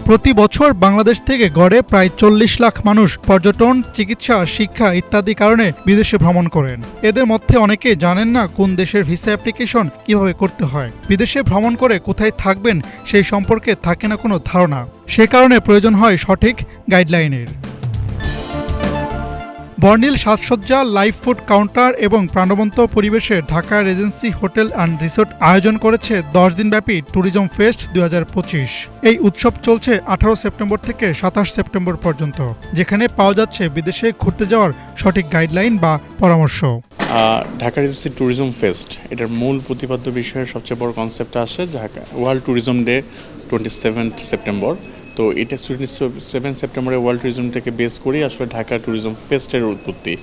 প্রতি বছর বাংলাদেশ থেকে গড়ে প্রায় ৪০ লাখ মানুষ পর্যটন, চিকিৎসা, শিক্ষা ইত্যাদি কারণে বিদেশে ভ্রমণ করেন। এদের মধ্যে অনেকে জানেন না কোন দেশের ভিসা অ্যাপ্লিকেশন কিভাবে করতে হয়। বিদেশে ভ্রমণ করে কোথায় থাকবেন সেই সম্পর্কে থাকে না কোনো ধারণা। সে কারণে প্রয়োজন হয় সঠিক গাইডলাইনের। বর্ণিল সাজসজ্জা, লাইভ ফুড কাউন্টার এবং প্রাণবন্ত পরিবেশে Dhaka Regency hotel and resort আয়োজন করেছে 10 দিনব্যাপী ট্যুরিজম ফেস্ট 2025। এই উৎসব চলছে 18 সেপ্টেম্বর থেকে 27 সেপ্টেম্বর পর্যন্ত, যেখানে পাওয়া যাচ্ছে বিদেশে ঘুরতে যাওয়ার সঠিক গাইডলাইন বা পরামর্শ। ঢাকা রেজেন্সি ট্যুরিজম ফেস্ট এটার মূল প্রতিপাদ্য বিষয়ের সবচেয়ে বড় কনসেপ্ট আসে Dhaka world tourism day 27 September. তো এটা 7 সেপ্টেম্বরে ওয়ার্ল্ড ট্যুরিজমটাকে বেস করেই আসলে ঢাকা ট্যুরিজম ফেস্টের উৎপত্তি।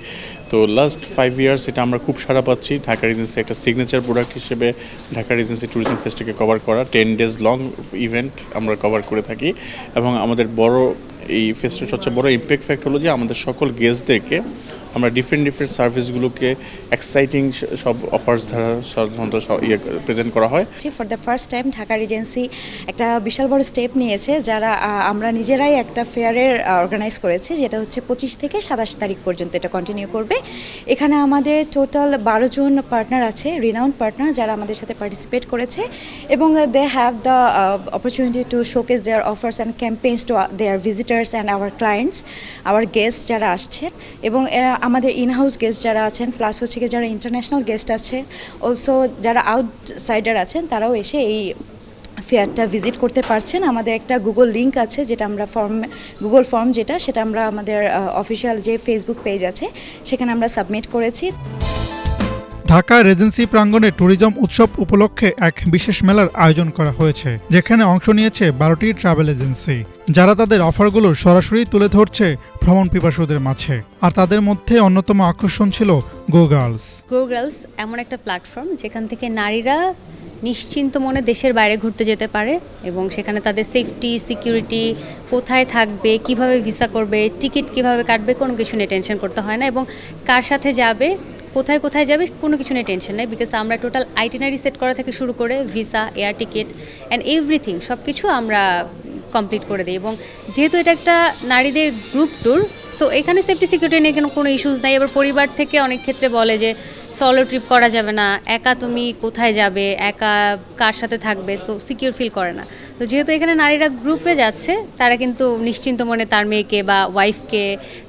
তো লাস্ট 5 ইয়ার্স এটা আমরা খুব সাড়া পাচ্ছি। ঢাকা রিজেন্সি একটা সিগনেচার প্রোডাক্ট হিসেবে ঢাকা রিজেন্সি ট্যুরিজম ফেস্টকে কভার করা 10 ডেজ লং ইভেন্ট আমরা কভার করে থাকি। এবং আমাদের বড় এই ফেস্টের সবচেয়ে বড় ইম্প্যাক্ট ফ্যাক্ট হলো যে আমাদের সকল গেস্টদেরকে আমরা ডিফারেন্ট এক্সাইটিং সব অফার্স দ্বারা সাধারণত প্রেজেন্ট করা হয়। For the first time Dhaka regency একটা বিশাল বড় স্টেপ নিয়েছে, যারা আমরা নিজেরাই একটা ফেয়ারের অর্গানাইজ করেছি, যেটা হচ্ছে 25 থেকে 27 তারিখ পর্যন্ত এটা কন্টিনিউ করবে। এখানে আমাদের টোটাল 12 জন পার্টনার আছে, রিনাউন্ড পার্টনার, যারা আমাদের সাথে পার্টিসিপেট করেছে এবং they have the opportunity to showcase their offers and campaigns to their visitors and our clients, our guest যারা আসছেন এবং আমাদের ইনহাউস গেস্ট যারা আছেন, প্লাস হচ্ছে কি যারা ইন্টারন্যাশনাল গেস্ট আছে, অলসো যারা আউটসাইডার আছেন, তারাও এসে এই ফেয়ারটা ভিজিট করতে পারছেন। আমাদের একটা গুগল লিঙ্ক আছে, যেটা আমরা গুগল ফর্ম সেটা আমরা আমাদের অফিসিয়াল যে ফেসবুক পেজ আছে সেখানে আমরা সাবমিট করেছি। ঢাকা রেজেন্সি প্রাঙ্গণে ট্যুরিজম উৎসব উপলক্ষে এক বিশেষ মেলার আয়োজন করা হয়েছে, যেখানে অংশ নিয়েছে 12টি ট্রাভেল এজেন্সি, যারা তাদের অফারগুলো সরাসরি তুলে ধরছে ভ্রমণ পিপাসুদের মাঝে। আর তাদের মধ্যে অন্যতম আকর্ষণ ছিল গো গার্লস। গো গার্লস এমন একটা প্ল্যাটফর্ম যেখান থেকে নারীরা নিশ্চিন্ত মনে দেশের বাইরে ঘুরতে যেতে পারে এবং সেখানে তাদের সেফটি, সিকিউরিটি, কোথায় থাকবে, কিভাবে ভিসা করবে, টিকিট কিভাবে কাটবে, কোনো কিছু নিয়ে টেনশন করতে হয় না এবং কার সাথে যাবে, কোথায় কোথায় যাবে, কোনো কিছু নিয়ে টেনশন নেই। বিকজ আমরা টোটাল আইটিনারি সেট করা থেকে শুরু করে visa, air ticket and everything সব কিছু আমরা কমপ্লিট করে দিই। এবং যেহেতু এটা একটা নারীদের গ্রুপ ট্যুর, সো এখানে সেফটি সিকিউরিটি নিয়ে কোনো ইস্যুস নাই। এবার পরিবার থেকে অনেক ক্ষেত্রে বলে যে সলো ট্রিপ করা যাবে না, একা তুমি কোথায় যাবে, একা কার সাথে থাকবে, সো সিকিউর ফিল করে না। তো যেহেতু এখানে নারীরা গ্রুপে যাচ্ছে, তারা কিন্তু নিশ্চিন্ত মনে তার মেয়েকে বা ওয়াইফকে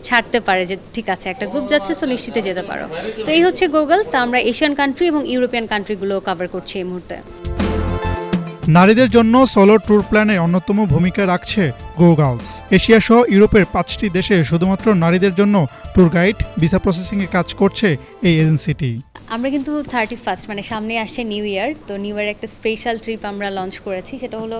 ছাড়তে পারে যে ঠিক আছে একটা গ্রুপ যাচ্ছে, সো নিশ্চিতে যেতে পারো। তো এই হচ্ছে গো গার্লস। আমরা এশিয়ান কান্ট্রি এবং ইউরোপিয়ান কান্ট্রিগুলো কভার করছি এই মুহূর্তে। নারীদের জন্য সোলো ট্যুর প্ল্যানে অন্যতম ভূমিকা রাখছে গো গার্লস। এশিয়া সহ ইউরোপের 5টি দেশে শুধুমাত্র নারীদের জন্য ট্যুর গাইড, ভিসা প্রসেসিংয়ে কাজ করছে এই এজেন্সিটি। আমরা কিন্তু 31 মানে সামনে আসছে নিউ ইয়ার, তো নিউ ইয়ার একটা স্পেশাল ট্রিপ আমরা লঞ্চ করেছি। সেটা হলো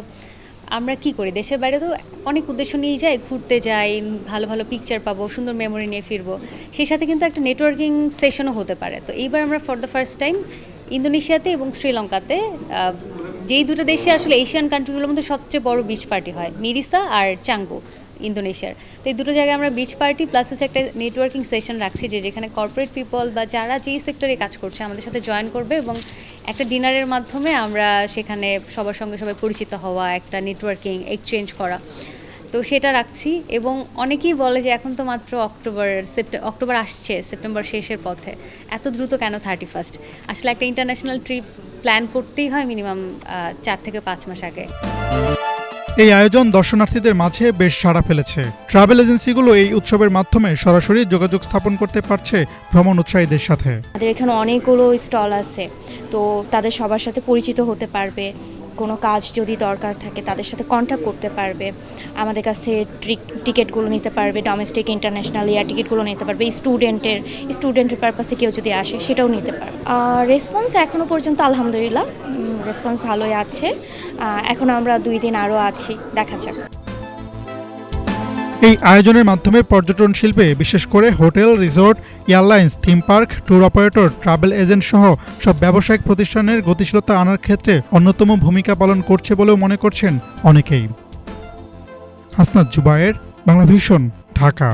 আমরা কি করি, দেশের বাইরে তো অনেক উদ্দেশ্য নিয়ে যাই, ঘুরতে যাই, ভালো ভালো পিকচার পাবো, সুন্দর মেমোরি নিয়ে ফিরবো, সেই সাথে কিন্তু একটা নেটওয়ার্কিং সেশনও হতে পারে। তো এইবার আমরা ফর দ্য ফার্স্ট টাইম ইন্দোনেশিয়াতে এবং শ্রীলঙ্কাতে, যেই দুটো দেশে আসলে এশিয়ান কান্ট্রিগুলোর মধ্যে সবচেয়ে বড় বিচ পার্টি হয়, মিরিসা আর চাঙ্গু ইন্দোনেশিয়ার। তো এই দুটো জায়গায় আমরা বিচ পার্টি প্লাস হচ্ছে একটা নেটওয়ার্কিং সেশন রাখছি, যেখানে কর্পোরেট পিপল বা যারা যেই সেক্টরে কাজ করছে আমাদের সাথে জয়েন করবে এবং একটা ডিনারের মাধ্যমে আমরা সেখানে সবার সঙ্গে সবাই পরিচিত হওয়া, একটা নেটওয়ার্কিং এক্সচেঞ্জ করা, তো সেটা রাখছি। এবং অনেকেই বলে যে এখন তো মাত্র অক্টোবর আসছে, সেপ্টেম্বর শেষের পথে, এত দ্রুত কেন 31? আসলে একটা ইন্টারন্যাশনাল ট্রিপ প্ল্যান করতেই হয় মিনিমাম 4 থেকে 5 মাস আগে। এই আয়োজন দর্শনার্থীদের মাঝে বেশ সাড়া ফেলেছে। ট্রাভেল এজেন্সিগুলো এই উৎসবের মাধ্যমে সরাসরি যোগাযোগ স্থাপন করতে পারছে ভ্রমণ উৎসাহীদের সাথে। আমাদের এখানে অনেকগুলো স্টল আছে, তো তাদের সবার সাথে পরিচিত হতে পারবে, কোনো কাজ যদি দরকার থাকে তাদের সাথে কন্ট্যাক্ট করতে পারবে, আমাদের কাছে টিকিটগুলো নিতে পারবে, ডোমেস্টিক, ইন্টারন্যাশনাল এয়ার টিকিটগুলো নিতে পারবে, স্টুডেন্টের পারপাসে কেউ যদি আসে সেটাও নিতে পারবে। রেসপন্স এখনও পর্যন্ত আলহামদুলিল্লাহ রেসপন্স ভালোই আছে। এখন আমরা 2 দিন আরও আছি, দেখা যাক। এই আয়োজনের মাধ্যমে পর্যটন শিল্পে বিশেষ করে hotel, resort, airlines, theme park, tour operator, travel agent সহ সব ব্যবসায়িক প্রতিষ্ঠানের গতিশীলতা আনার ক্ষেত্রে অন্যতম ভূমিকা পালন করছে বলেও মনে করছেন অনেকেই। হাসনাত জুবায়ের, বাংলা ভিশন, ঢাকা।